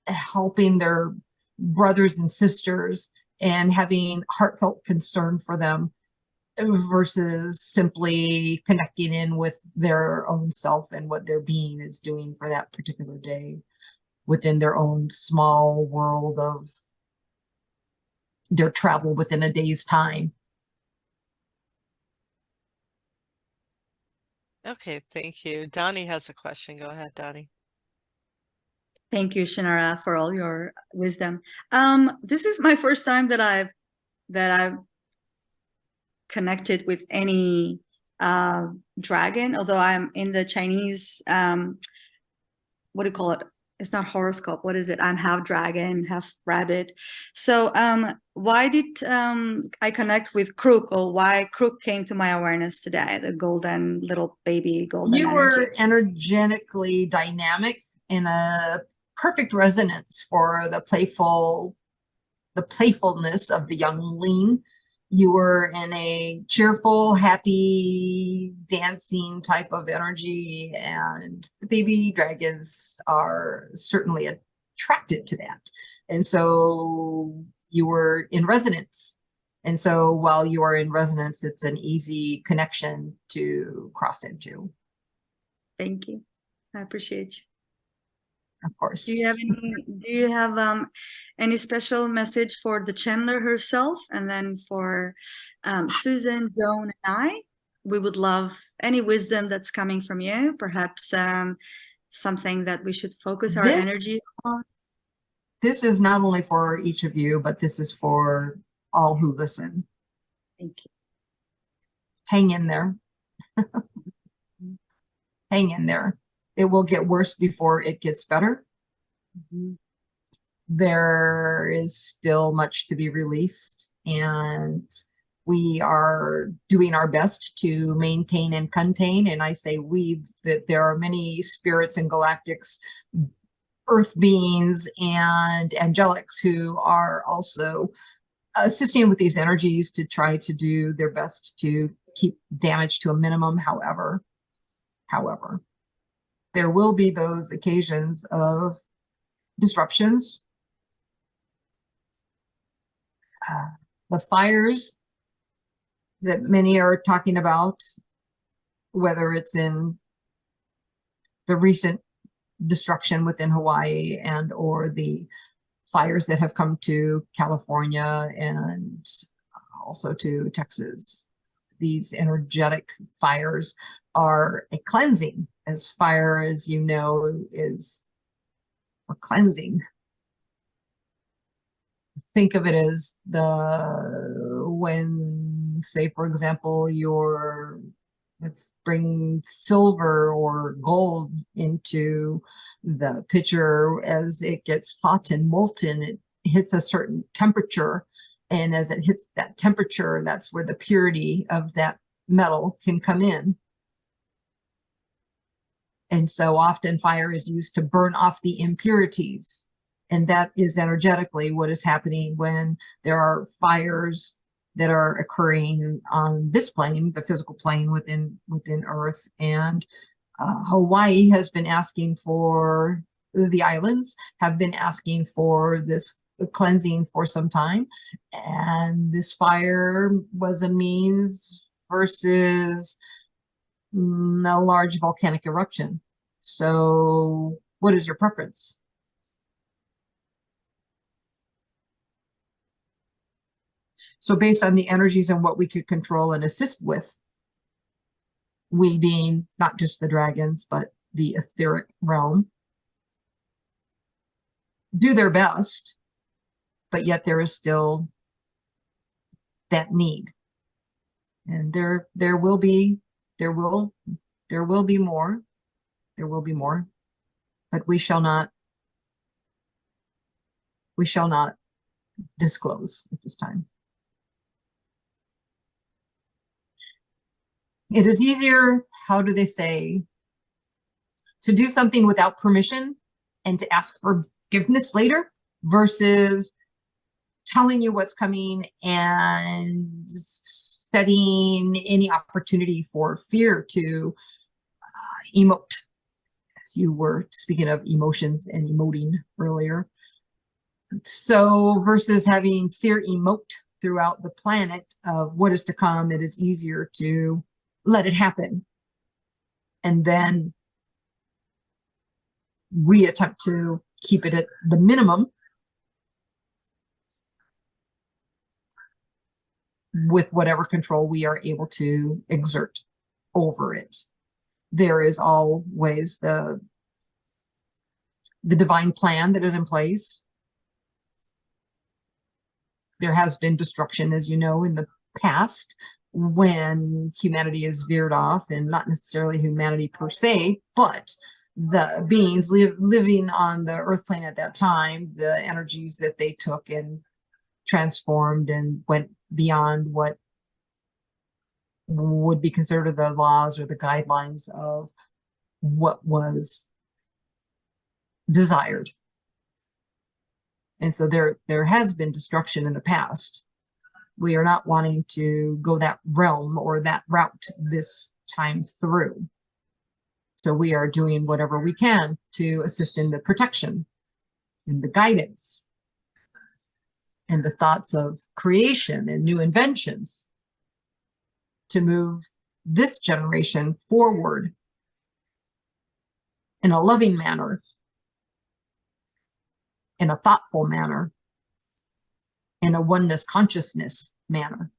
helping their brothers and sisters and having heartfelt concern for them versus simply connecting in with their own self and what their being is doing for that particular day within their own small world of their travel within a day's time. Okay, thank you. Doni has a question. Go ahead, Doni. Thank you, Shinara, for all your wisdom. This is my first time that I've connected with any dragon, although I'm in the Chinese, what do you call it? It's not horoscope. What is it? I'm half dragon, half rabbit. So why did I connect with Krruk, or why Krruk came to my awareness today, the golden little baby golden You energy? were energetically dynamic in a perfect resonance for the playfulness of the youngling. You were in a cheerful, happy, dancing type of energy, and the baby dragons are certainly attracted to that. And so you were in resonance. And so while you are in resonance, it's an easy connection to cross into. Thank you. I appreciate you. Of course. Do you have any special message for the channeler herself, and then for Susan, Joan, and I? We would love any wisdom that's coming from you. Perhaps something that we should focus our energy on. This is not only for each of you, but this is for all who listen. Thank you. Hang in there. Hang in there. It will get worse before it gets better. Mm-hmm. There is still much to be released, and we are doing our best to maintain and contain. And I say we, that there are many spirits and galactics, earth beings and angelics who are also assisting with these energies to try to do their best to keep damage to a minimum. However, there will be those occasions of disruptions. The fires that many are talking about, whether it's in the recent destruction within Hawaii and or the fires that have come to California and also to Texas. These energetic fires are a cleansing, as fire, as you know, is a cleansing. Think of it as when, say, for example, let's bring silver or gold into the pitcher. As it gets hot and molten, it hits a certain temperature. And as it hits that temperature, that's where the purity of that metal can come in. And so often fire is used to burn off the impurities. And that is energetically what is happening when there are fires that are occurring on this plane, the physical plane within Earth. And Hawaii has been asking for, the islands have been asking for this cleansing for some time. And this fire was a means versus a large volcanic eruption. So what is your preference? So based on the energies and what we could control and assist with, we being not just the dragons, but the etheric realm, do their best, but yet there is still that need. And there will be more, but we shall not disclose at this time. It is easier, how do they say, to do something without permission and to ask for forgiveness later versus telling you what's coming and setting any opportunity for fear to emote, as you were speaking of emotions and emoting earlier. So versus having fear emote throughout the planet of what is to come, it is easier to let it happen. And then we attempt to keep it at the minimum with whatever control we are able to exert over it. There is always the divine plan that is in place. There has been destruction, as you know, in the past when humanity is veered off, and not necessarily humanity per se, but the beings living on the earth plane at that time, the energies that they took and transformed and went beyond what would be considered the laws or the guidelines of what was desired. And so there has been destruction in the past. We are not wanting to go that realm or that route this time through. So we are doing whatever we can to assist in the protection and the guidance and the thoughts of creation and new inventions to move this generation forward in a loving manner, in a thoughtful manner, in a oneness consciousness manner.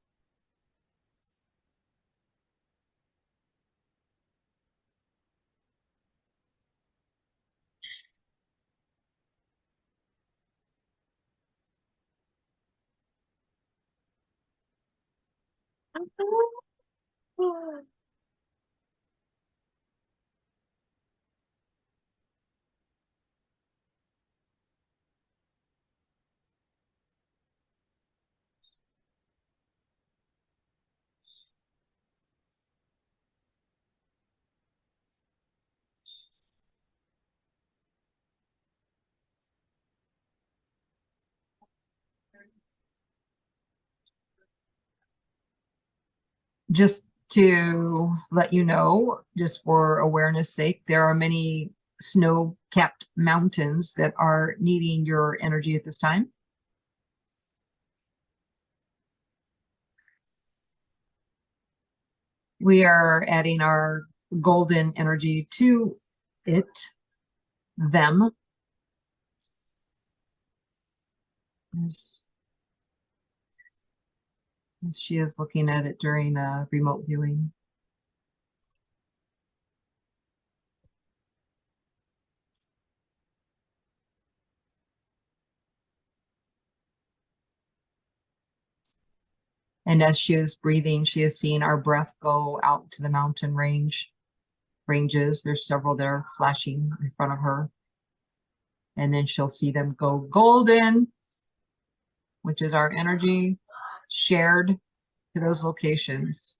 Just to let you know, just for awareness sake, there are many snow-capped mountains that are needing your energy at this time. We are adding our golden energy to it, them. As she is looking at it during remote viewing. And as she is breathing, she is seeing our breath go out to the mountain ranges. There's several that are flashing in front of her. And then she'll see them go golden, which is our energy shared to those locations.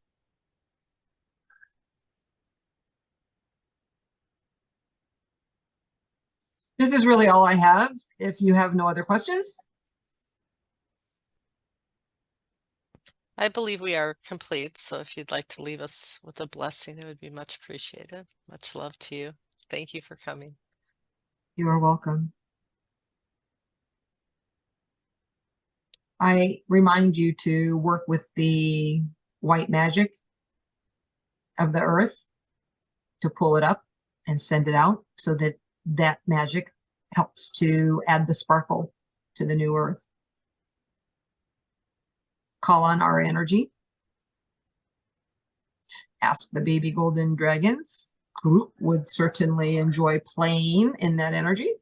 This is really all I have. If you have no other questions. I believe we are complete. So if you'd like to leave us with a blessing, it would be much appreciated. Much love to you. Thank you for coming. You are welcome. I remind you to work with the white magic of the earth to pull it up and send it out so that that magic helps to add the sparkle to the new earth. Call on our energy. Ask the baby golden dragons. Krruk would certainly enjoy playing in that energy.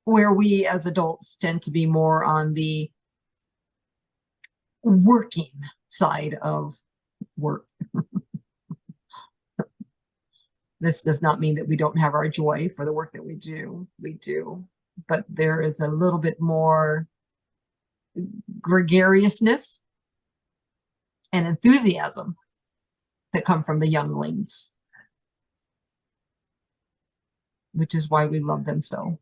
Where we as adults tend to be more on the working side of work. This does not mean that we don't have our joy for the work that we do. We do. But there is a little bit more gregariousness and enthusiasm that come from the younglings, which is why we love them so.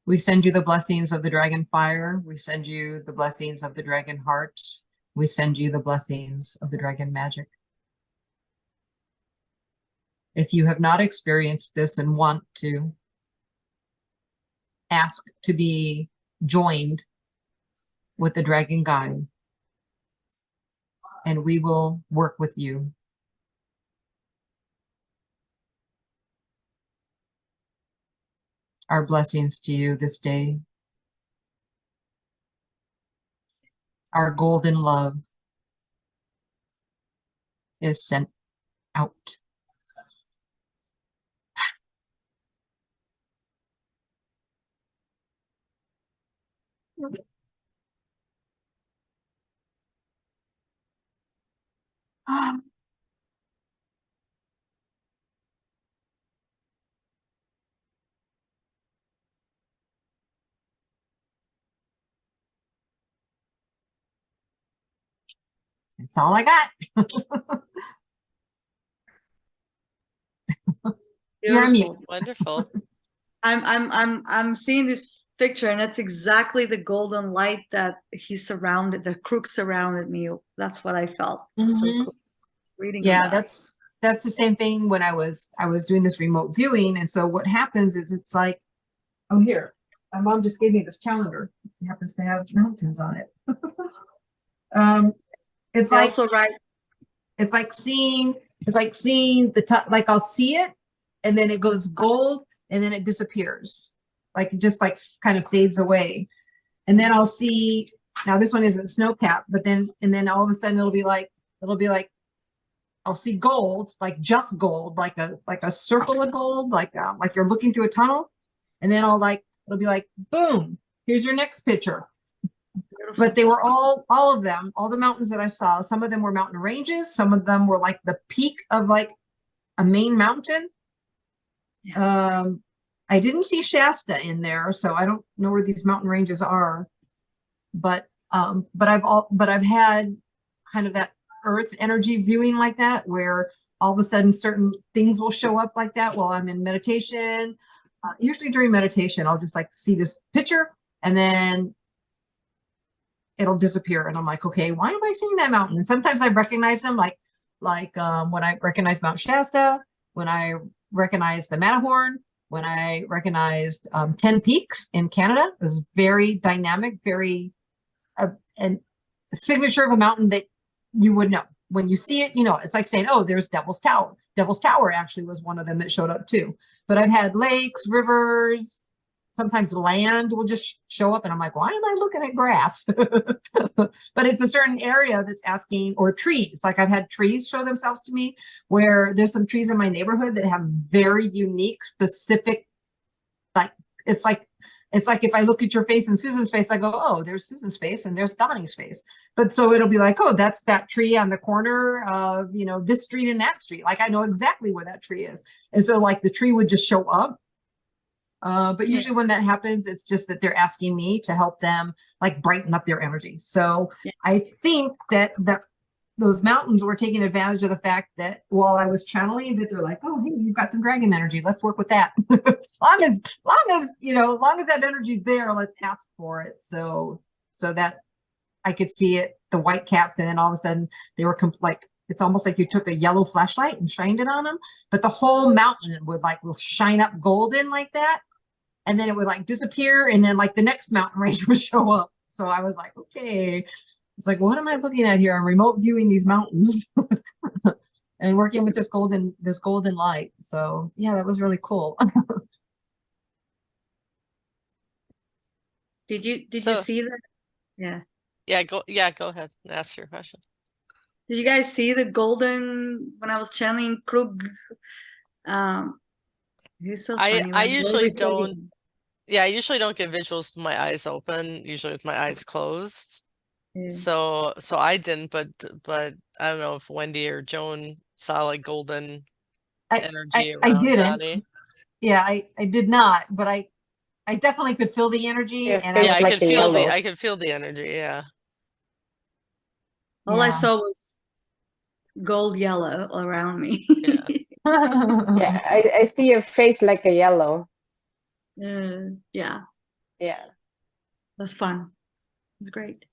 We send you the blessings of the dragon fire. We send you the blessings of the dragon heart. We send you the blessings of the dragon magic. If you have not experienced this and want to, ask to be joined with the dragon guide, and we will work with you. Our blessings to you this day. Our golden love is sent out. That's all I got. You're on mute. Beautiful. Wonderful. I'm seeing this picture, and that's exactly the golden light that he surrounded, the Krruk surrounded me. That's what I felt. So Mhm. cool. Reading Yeah, on that. that's the same thing when I was doing this remote viewing. And so what happens is it's like, oh, here, my mom just gave me this calendar. It happens to have mountains on it. It's They like also write, it's like seeing the top, like I'll see it and then it goes gold and then it disappears. Like it just like kind of fades away. And then I'll see, now this one isn't snow cap, but then all of a sudden it'll be like I'll see gold, like just gold, like a circle of gold, like you're looking through a tunnel. And then it'll be like, boom, here's your next picture. But they were all of them, all the mountains that I saw, some of them were mountain ranges, some of them were like the peak of like a main mountain. I didn't see Shasta in there, so I don't know where these mountain ranges are. But I've had kind of that earth energy viewing like that, where all of a sudden certain things will show up like that while I'm in meditation. Usually during meditation, I'll just like see this picture and then it'll disappear. And I'm like, okay, why am I seeing that mountain? And sometimes I recognize them, like when I recognize Mount Shasta, when I recognize the Matterhorn, when I recognized 10 Peaks in Canada. It was very dynamic, very and a signature of a mountain that you would know. When you see it, you know, it's like saying, oh, there's Devil's Tower. Devil's Tower actually was one of them that showed up too. But I've had lakes, rivers, sometimes land will just show up and I'm like, why am I looking at grass? But it's a certain area that's asking, or trees. Like I've had trees show themselves to me, where there's some trees in my neighborhood that have very unique, specific, like it's like if I look at your face and Susan's face, I go, oh, there's Susan's face and there's Donnie's face. But so it'll be like, oh, that's that tree on the corner of, you know, this street and that street. Like I know exactly where that tree is. And so like the tree would just show up. But usually when that happens, it's just that they're asking me to help them like brighten up their energy. So I think that those mountains were taking advantage of the fact that while I was channeling, that they're like, oh, hey, you've got some dragon energy. Let's work with that. As long as that energy's there, let's ask for it. So that I could see it, the white caps, and then all of a sudden they were like, it's almost like you took a yellow flashlight and shined it on them, but the whole mountain will shine up golden like that. And then it would like disappear. And then like the next mountain range would show up. So I was like, okay, it's like, what am I looking at here? I'm remote viewing these mountains and working with this golden light. So yeah, that was really cool. did you So- see that? Yeah, go ahead and ask your question. Did you guys see the golden when I was channeling Krruk? He's so funny. I usually don't. Yeah, I usually don't get visuals with my eyes open. Usually with my eyes closed. Yeah. So I didn't, but I don't know if Wendy or Joan saw like golden energy I around didn't. Doni. Yeah, I did not, but I definitely could feel the energy. Yeah, And it Yeah, was I like could the feel yellow. I could feel the energy. Yeah. All I saw was gold yellow around me. Yeah. Yeah, I see your face like a yellow. Yeah, Yeah. it was fun. It was great.